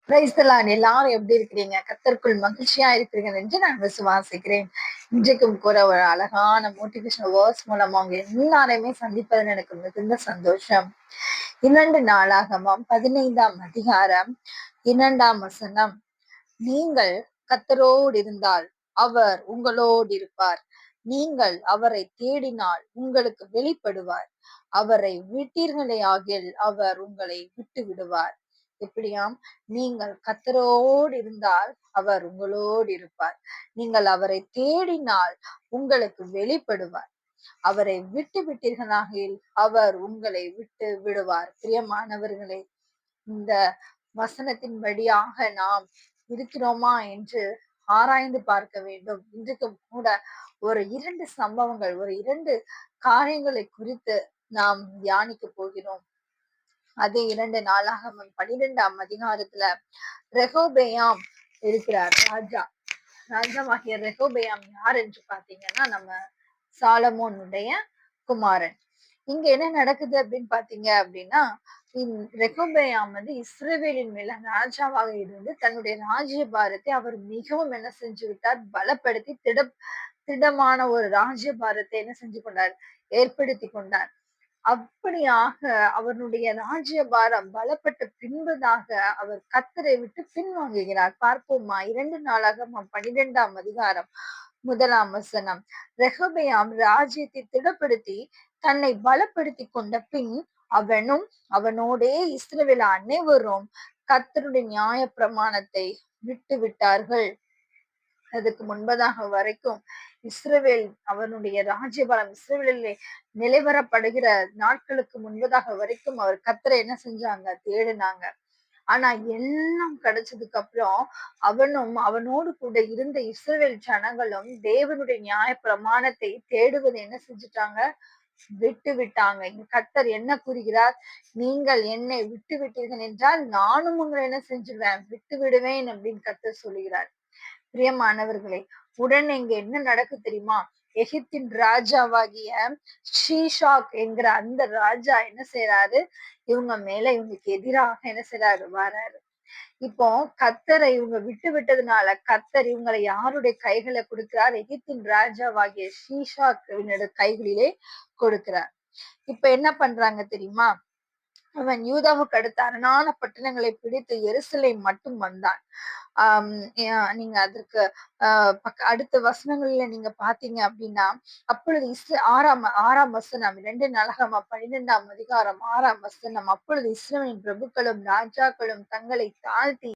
Praise the Lord. எல்லாரும் எப்படி இருக்கிறீங்க? கர்த்தருக்குள் மகிழ்ச்சியா இருக்கிறீங்க என்று நான் விசுவாசிக்கிறேன். இன்றைக்கும் கூட ஒரு அழகான மோட்டிவேஷனல் வேர்ட்ஸ் மூலமா அவங்க எல்லாரையுமே சந்திப்பதில் எனக்கு மிகுந்த சந்தோஷம். 2 நாளாகமம் 15ஆம் அதிகாரம் 2ஆம் வசனம். நீங்கள் கர்த்தரோடு இருந்தால் அவர் உங்களோடு இருப்பார். நீங்கள் அவரை தேடினால் உங்களுக்கு வெளிப்படுவார். அவரை விட்டீர்களே ஆகில் அவர் உங்களை விட்டு விடுவார். எப்படியாம்? நீங்கள் கர்த்தரோடு இருந்தால் அவர் உங்களோடு இருப்பார். நீங்கள் அவரை தேடினால் உங்களுக்கு வெளிப்படுவார். அவரை விட்டு விட்டீர்களாகில் அவர் உங்களை விட்டு விடுவார். பிரியமானவர்களே, இந்த வசனத்தின்படியாக நாம் இருக்கிறோமா என்று ஆராய்ந்து பார்க்க வேண்டும். இன்றைக்கும் கூட ஒரு 2 சம்பவங்கள், ஒரு 2 காரியங்களை குறித்து நாம் தியானிக்க போகிறோம். அதே 2 நாளாகமம் 12ஆம் அதிகாரத்துல ரெகோபெயாம் இருக்கிறார். ராஜாவாகிய ரெகோபெயாம் யார் என்று பாத்தீங்கன்னா நம்ம சாலமோனுடைய குமாரன். இங்க என்ன நடக்குது அப்படின்னு பாத்தீங்க அப்படின்னா, ரெகோபெயாம் இஸ்ரவேலின் மேல ராஜாவாக இருந்து தன்னுடைய ராஜ்யபாரத்தை அவர் மிகவும் என்ன செஞ்சு விட்டார்? பலப்படுத்தி திடமான ஒரு ராஜ்யபாரத்தை என்ன செஞ்சு கொண்டார்? ஏற்படுத்தி கொண்டார். அப்படியாக அவனுடைய ராஜ்யபாரம் பலப்பட்ட பின்பதாக அவர் கர்த்தரை விட்டு பின்வாங்குகிறார். பார்ப்போமா? 2 நாளாகமம் 12ஆம் அதிகாரம் 1ஆம் வசனம். ரெகொபெயாம் ராஜ்யத்தை திடப்படுத்தி தன்னை பலப்படுத்தி கொண்ட பின் அவனும் அவனோடே இஸ்ரவேல் அனைவரும் கர்த்தருடைய நியாய பிரமாணத்தை விட்டு விட்டார்கள். அதுக்கு முன்பதாக வரைக்கும் இஸ்ரவேல் அவனுடைய ராஜ்யபாரம் இஸ்ரவேலிலே நிலைவரப்படுகிற நாட்களுக்கு முன்பதாக வரைக்கும் அவர் கர்த்தரை என்ன செஞ்சாங்க? தேடினாங்க. ஆனா எல்லாம் கிடைச்சதுக்கு அப்புறம் அவனும் அவனோடு கூட இருந்த இஸ்ரவேல் ஜனங்களும் தேவனுடைய நியாய பிரமாணத்தை தேடுவதை என்ன செஞ்சுட்டாங்க? விட்டு விட்டாங்க. இங்க கர்த்தர் என்ன கூறுகிறார்? நீங்கள் என்னை விட்டு விட்டீர்கள் என்றால் நானும் உங்களை என்ன செஞ்சிருவேன்? விட்டு விடுவேன் அப்படின்னு கர்த்தர் சொல்லுகிறார். பிரியமானவர்களே, உடனே இங்க என்ன நடக்கு தெரியுமா? எகிப்தின் ராஜாவாகிய ஷீஷாக் என்கிற அந்த ராஜா என்ன செய்யறாரு? இவங்க மேல இவங்களுக்கு எதிராக என்ன செய்யறாரு? வராரு. இப்போ கர்த்தரை இவங்க விட்டு விட்டதுனால கர்த்தர் இவங்களை யாருடைய கைகளை கொடுக்கிறார்? எகிப்தின் ராஜாவாகிய ஷீஷாக் கைகளிலே கொடுக்கிறார். இப்ப என்ன பண்றாங்க தெரியுமா? அவன் யூதாவுக்கு அடுத்த அரணான பட்டணங்களை பிடித்து எருசலேம் மட்டும் வந்தான். நீங்க அதற்கு அடுத்த வசனங்கள்ல நீங்க பாத்தீங்க அப்படின்னா, அப்பொழுது ஆறாம் வசனம் 2 நாளாகமம் 12ஆம் அதிகாரம் 6ஆம் வசனம். அப்பொழுது இஸ்ரவேலின் பிரபுக்களும் ராஜாக்களும் தங்களை தாழ்த்தி